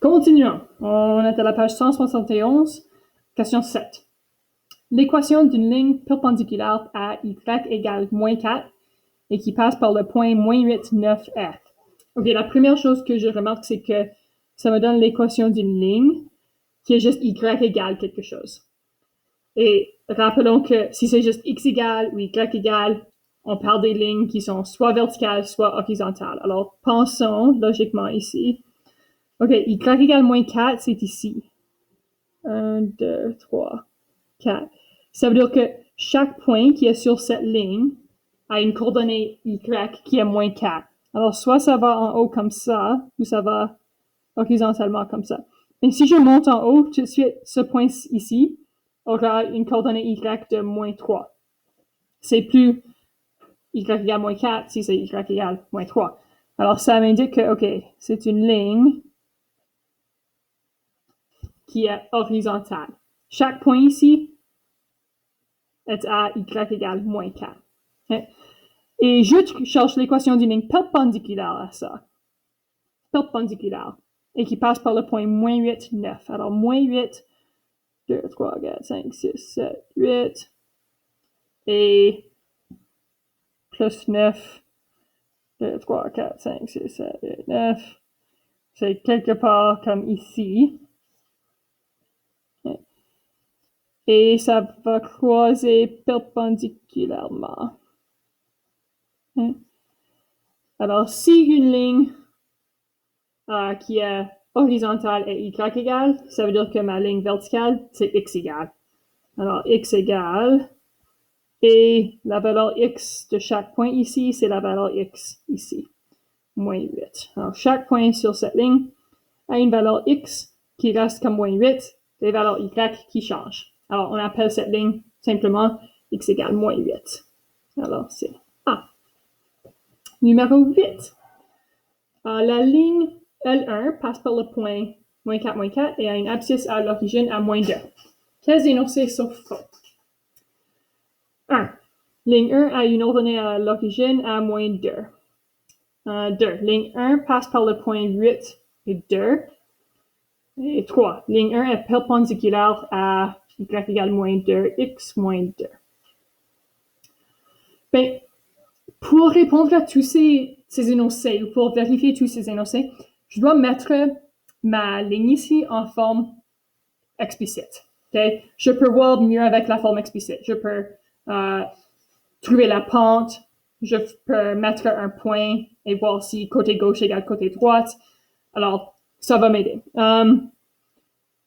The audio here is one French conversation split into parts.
Continuons. On est à la page 171, question 7. L'équation d'une ligne perpendiculaire à y égale moins 4 et qui passe par le point moins 8, 9, F. OK, la première chose que je remarque, c'est que ça me donne l'équation d'une ligne qui est juste y égale quelque chose. Et rappelons que si c'est juste x égale ou y égale, on parle des lignes qui sont soit verticales, soit horizontales. Alors, pensons logiquement ici. OK, y égale moins 4, c'est ici. 1, 2, 3, 4. Ça veut dire que chaque point qui est sur cette ligne a une coordonnée y qui est moins 4. Alors, soit ça va en haut comme ça, ou ça va horizontalement comme ça. Mais si je monte en haut, tout de suite, ce point ici aura une coordonnée y de moins 3. C'est plus y égale moins 4 si c'est y égale moins 3. Alors, ça m'indique que, OK, c'est une ligne qui est horizontale. Chaque point ici est à y égale moins 4. Okay? Et je cherche l'équation d'une ligne perpendiculaire à ça. Perpendiculaire. Et qui passe par le point moins 8, 9. Alors, moins 8, 2, 3, 4, 5, 6, 7, 8. Et plus 9, 2, 3, 4, 5, 6, 7, 8, 9. C'est quelque part comme ici. Et ça va croiser perpendiculairement. Alors, si une ligne qui est horizontale est y égale, ça veut dire que ma ligne verticale, c'est x égale. Alors, x égale, et la valeur x de chaque point ici, c'est la valeur x ici, moins 8. Alors, chaque point sur cette ligne a une valeur x qui reste comme moins 8, les valeurs y qui changent. Alors, on appelle cette ligne simplement x égale moins 8. Alors, c'est A. Numéro 8. La ligne L1 passe par le point moins 4, moins 4 et a une abscisse à l'origine à moins 2. Quels énoncés sont faux? 1. Ligne 1 a une ordonnée à l'origine à moins 2. 2. Ligne 1 passe par le point 8 et 2. Et 3. Ligne 1 est perpendiculaire à y égale moins 2, x moins 2. Ben, pour répondre à tous ces énoncés, ou pour vérifier tous ces énoncés, je dois mettre ma ligne ici en forme explicite. Okay? Je peux voir mieux avec la forme explicite. Je peux trouver la pente, je peux mettre un point et voir si côté gauche égale côté droite. Alors, ça va m'aider.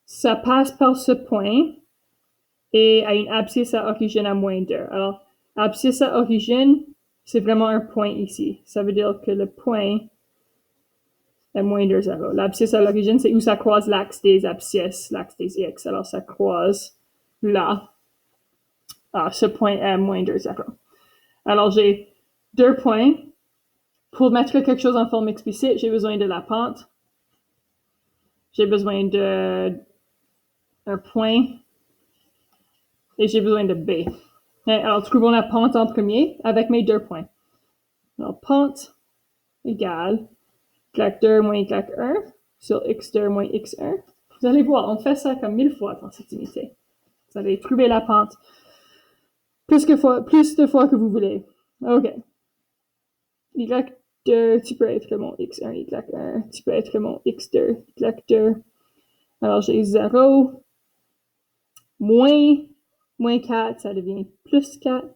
Ça passe par ce point et a une abscisse à origine à moins 2. Alors, abscisse à origine, c'est vraiment un point ici. Ça veut dire que le point est moins 2, 0. L'abscisse à l'origine, c'est où ça croise l'axe des abscisses, l'axe des x. Alors, ça croise là. Ce point est moins 2, 0. Alors, j'ai 2 points. Pour mettre quelque chose en forme explicite, j'ai besoin de la pente. J'ai besoin d'un point. Et j'ai besoin de B. Alors, trouvons la pente en premier avec mes 2 points. Alors, pente égale y2 moins y1 sur x2 moins x1. Vous allez voir, on fait ça comme 1000 fois dans cette unité. Vous allez trouver la pente plus de fois que vous voulez. OK. y2, tu peux être mon x1, y1. Tu peux être mon x2, y2. Alors, j'ai 0. Moins 4, ça devient plus 4.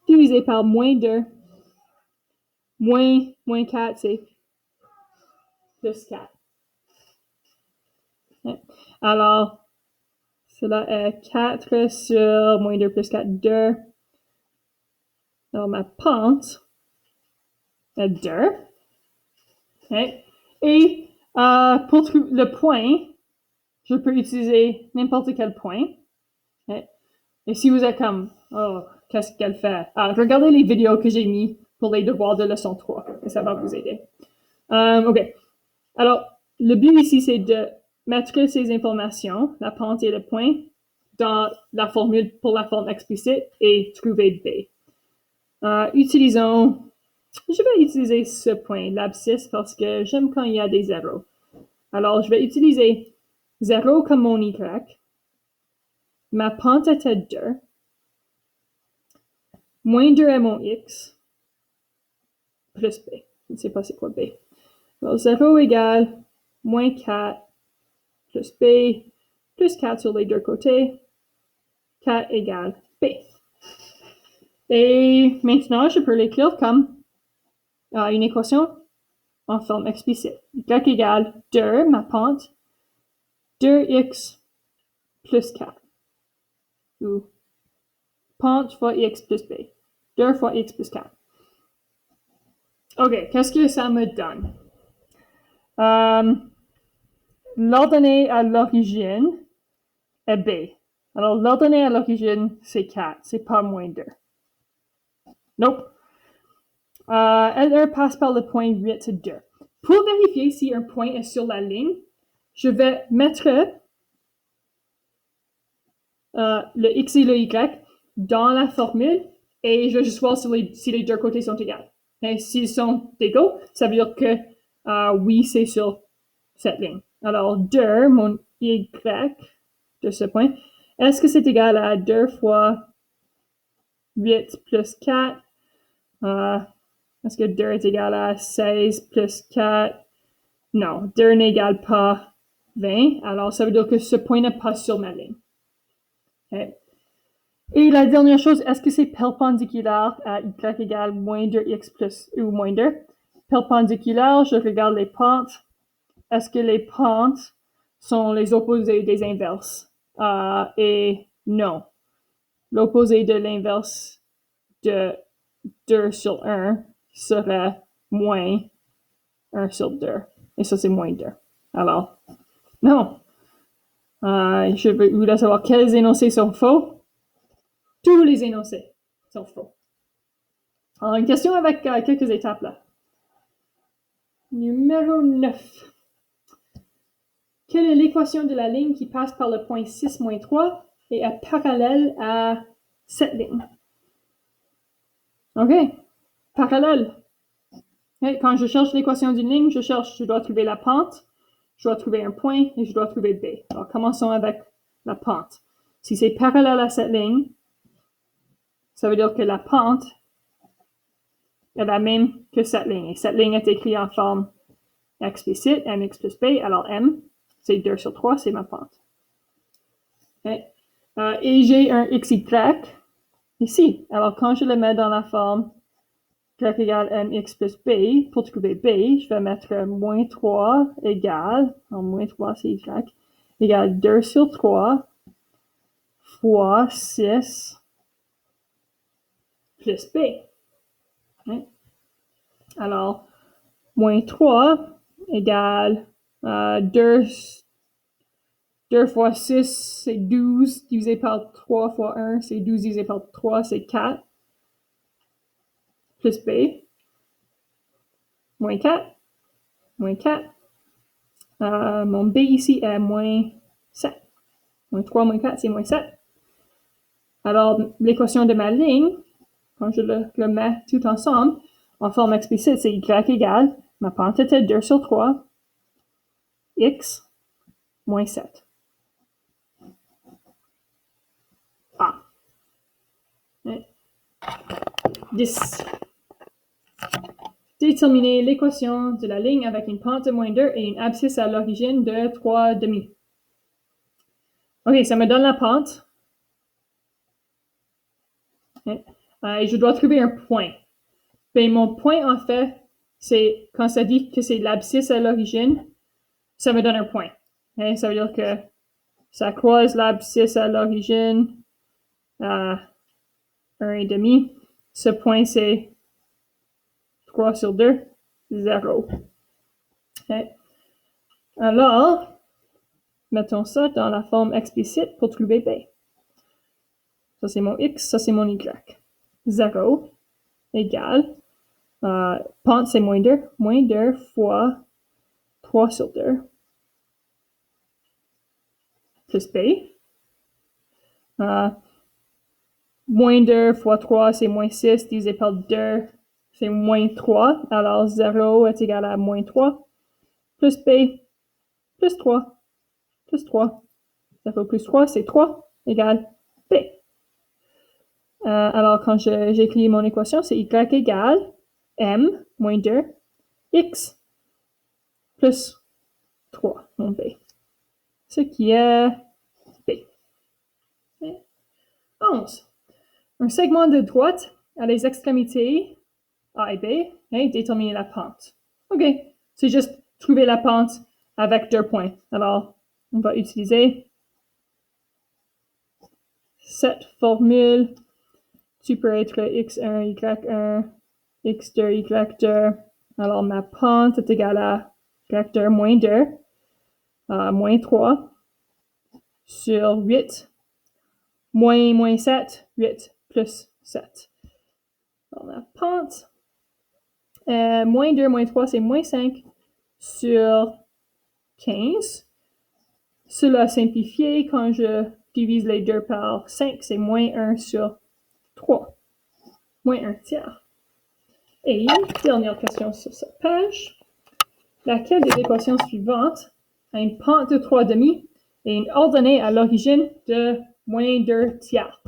Divisé par moins 2. Moins 4, c'est plus 4. Alors, cela est 4 sur moins 2 plus 4, 2. Alors, ma pente est 2. Et pour trouver le point, je peux utiliser n'importe quel point. Et si vous êtes comme, oh, qu'est-ce qu'elle fait? Regardez les vidéos que j'ai mis pour les devoirs de leçon 3, et ça va vous aider. OK. Alors, le but ici, c'est de mettre ces informations, la pente et le point, dans la formule pour la forme explicite et trouver B. Je vais utiliser ce point, l'abscisse, parce que j'aime quand il y a des zéros. Alors, je vais utiliser 0 comme mon y. Ma pente était 2. Moins 2 est mon x. Plus b. Je ne sais pas c'est quoi b. Alors, 0 égale moins 4 plus b plus 4 sur les deux côtés. 4 égale b. Et maintenant, je peux l'écrire comme une équation en forme explicite. Y égale 2, ma pente, 2x plus 4. Ou pente fois x plus b. 2 fois x plus 4. OK, qu'est-ce que ça me donne? L'ordonnée à l'origine est b. Alors, l'ordonnée à l'origine, c'est 4. C'est pas moins 2. Nope. L1 passe par le point 8, 2. Pour vérifier si un point est sur la ligne, je vais mettre le x et le y dans la formule et je vais juste voir si les deux côtés sont égaux. Et s'ils sont égaux, ça veut dire que oui, c'est sur cette ligne. Alors, 2, mon y de ce point, est-ce que c'est égal à 2 fois 8 plus 4? Est-ce que 2 est égal à 16 plus 4? Non, 2 n'égale pas 20. Alors, ça veut dire que ce point n'est pas sur ma ligne. Okay. Et la dernière chose, est-ce que c'est perpendiculaire à y égale moins 2x plus ou moins 2? Perpendiculaire, je regarde les pentes. Est-ce que les pentes sont les opposés des inverses? Et non. L'opposé de l'inverse de 2 sur 1 serait moins 1 sur 2. Et ça, c'est moins 2. Alors, non. Je voudrais savoir quels énoncés sont faux. Tous les énoncés sont faux. Alors, une question avec quelques étapes là. Numéro 9. Quelle est l'équation de la ligne qui passe par le point 6, moins 3 et est parallèle à cette ligne? OK. Parallèle. Okay. Quand je cherche l'équation d'une ligne, je dois trouver la pente, je dois trouver un point et je dois trouver b. Alors, commençons avec la pente. Si c'est parallèle à cette ligne, ça veut dire que la pente est la même que cette ligne. Et cette ligne est écrite en forme explicite, mx plus b. Alors, m, c'est 2 sur 3, c'est ma pente. Okay. Et j'ai un xy ici. Alors, quand je le mets dans la forme y égale mx plus b, pour trouver b, je vais mettre moins 3 égale, en moins 3 c'est y, égale 2 sur 3 fois 6 plus b. Okay. Alors, moins 3 égale 2 fois 6, c'est 12, divisé par 3 fois 1, c'est 12 divisé par 3, c'est 4, plus b, moins 4, moins 4. Mon b ici est moins 7. Moins 3, moins 4, c'est moins 7. Alors, l'équation de ma ligne, quand je le mets tout ensemble, en forme explicite, c'est y égale, ma pente était 2 sur 3, x, moins 7. Ah. 10. Déterminer l'équation de la ligne avec une pente de moins 2 et une abscisse à l'origine de 3,5. OK, ça me donne la pente. Et je dois trouver un point. Ben, mon point, en fait, c'est quand ça dit que c'est l'abscisse à l'origine, ça me donne un point. Okay? Ça veut dire que ça croise l'abscisse à l'origine à 1,5. Ce point, c'est 3 sur 2, 0. Okay? Alors, mettons ça dans la forme explicite pour trouver b. Ça, c'est mon x, ça, c'est mon y. 0 égale, pente, c'est moins 2. Moins 2 fois 3 sur 2 plus b. Moins 2 fois 3, c'est moins 6, divisé par 2, c'est moins 3. Alors, 0 est égal à moins 3, plus b, plus 3, plus 3. Ça fait plus 3, c'est 3 égale B. Alors, quand j'écris mon équation, c'est y égale m moins 2 x plus 3, mon B. Ce qui est B. 11. Un segment de droite à les extrémités A et B et déterminer la pente. OK, c'est juste trouver la pente avec 2 points. Alors, on va utiliser cette formule. Tu peux être x1, y1, x2, y2. Alors, ma pente est égale à y2 moins 2, moins 3, sur 8, moins 7, 8 plus 7. Alors, ma pente, moins 2, moins 3, c'est moins 5 sur 15. Cela simplifié, quand je divise les deux par 5, c'est moins 1 sur 3. Moins 1 tiers. Et dernière question sur cette page. Laquelle des équations suivantes a une pente de 3,5 et une ordonnée à l'origine de moins 2 tiers?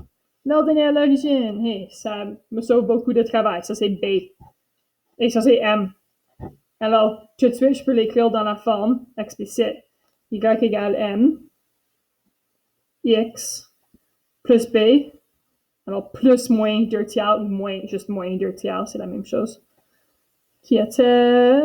L'ordonnée à l'origine, hey, ça me sauve beaucoup de travail. Ça, c'est B. Et ça, c'est M. Alors, tout de suite, je peux l'écrire dans la forme explicite. Y égale M, X plus B. Alors, plus moins 2 tiers ou juste moins 2 tiers, c'est la même chose. Qui était